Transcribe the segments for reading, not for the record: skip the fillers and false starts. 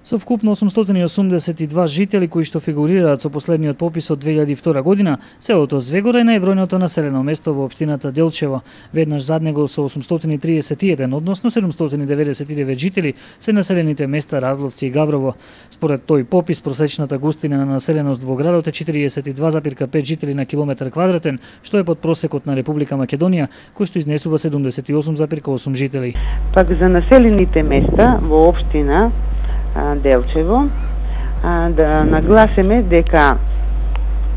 Со вкупно 882 жители кои што фигурираат со последниот попис од 2002 година, селото Звегор е најбројното населено место во општината Делчево. Веднаш зад него со 831, односно 799 жители, се населените места Разловци и Габрово. Според тој попис, просечната густина на населеност во градот е 42,5 жители на километар квадратен, што е под просекот на Република Македонија, кој што изнесува 78,8 жители. Пак за населените места во општина Делчево, да нагласиме дека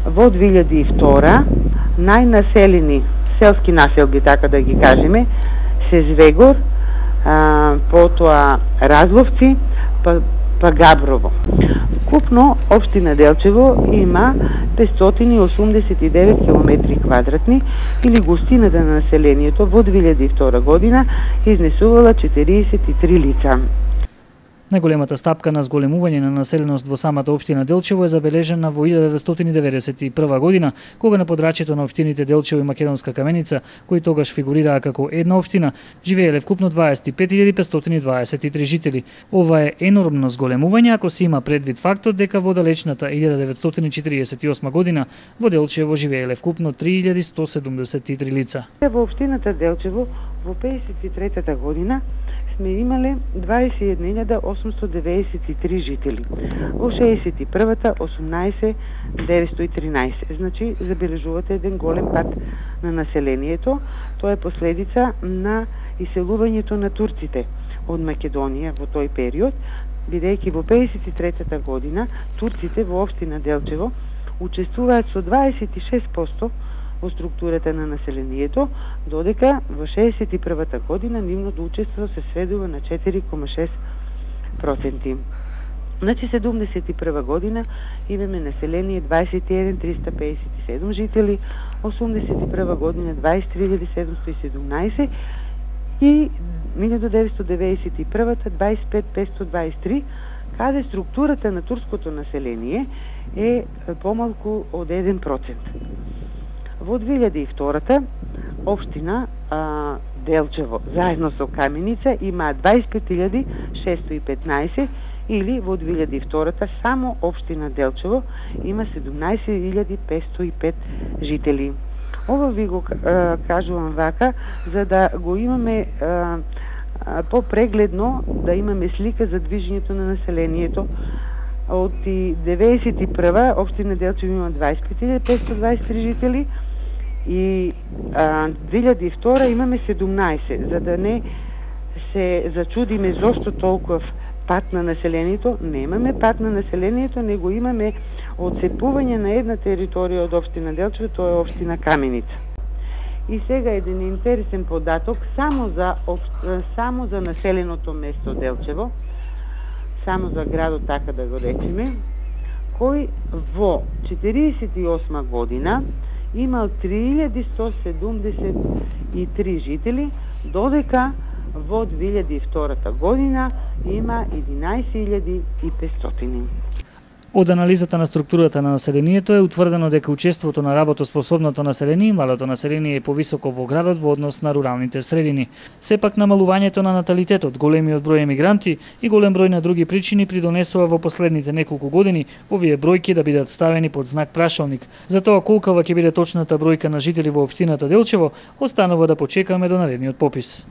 во 2002 најнаселени селски населби, така да ги кажеме, се Звегор, потоа Разловци, па Габрово. Вкупно општина Делчево има 589 километри квадратни или густината на населението во 2002 година изнесувала 43 лица. Најголемата стапка на зголемување на населеност во самата општина Делчево е забележена во 1991 година, кога на подрачјето на општините Делчево и Македонска Каменица, кои тогаш фигурираа како една општина, живееле вкупно 25.523 жители. Ова е енормно зголемување ако се има предвид фактот дека во далечната 1948 година во Делчево живееле вкупно 3173 лица. Во општината Делчево во 53-та година сме имале 21.893 жители. Во 61-та 18.913. Значи, забележувате еден голем пат на населението. Тоа е последица на иселувањето на турците од Македонија во тој период, бидејќи во 53-та година турците во општина Делчево учествуваат со 26% во структурата на населението, додека во 61-та година нивното учество се сведува на 4,6%. Значи 71 година имаме население 21.357 жители, 81 година 23.717 и 1991-та 25.523, каде структурата на турското население е помалку од 1%. Во 2002-та општина Делчево заедно со Каменица има 25.615 или во 2002-та само општина Делчево има 17.505 жители. Ова ви го кажувам вака за да го имаме попрегледно, да имаме слика за движењето на населението. Од 91-та општина Делчево има 25.523 жители и 2002 имаме 17, за да не се зачудиме зошто толков пат на населението. Немаме пат на населението, него имаме одцепување на една територија од општина Делчево, тоа е општина Каменица. И сега еден интересен податок само за населеното место Делчево, само за градот, така да го речеме, кој во 48 година имал 3173 жители, додека во 2002 година има 11.500. Од анализата на структурата на населението е утврдено дека учеството на работоспособното население и младото население е повисоко во градот во однос на руралните средини. Сепак намалувањето на наталитетот, големиот број емигранти и голем број на други причини придонесува во последните неколку години овие бројки да бидат ставени под знак прашалник. Затоа колкава ќе биде точната бројка на жители во општината Делчево, останува да почекаме до наредниот попис.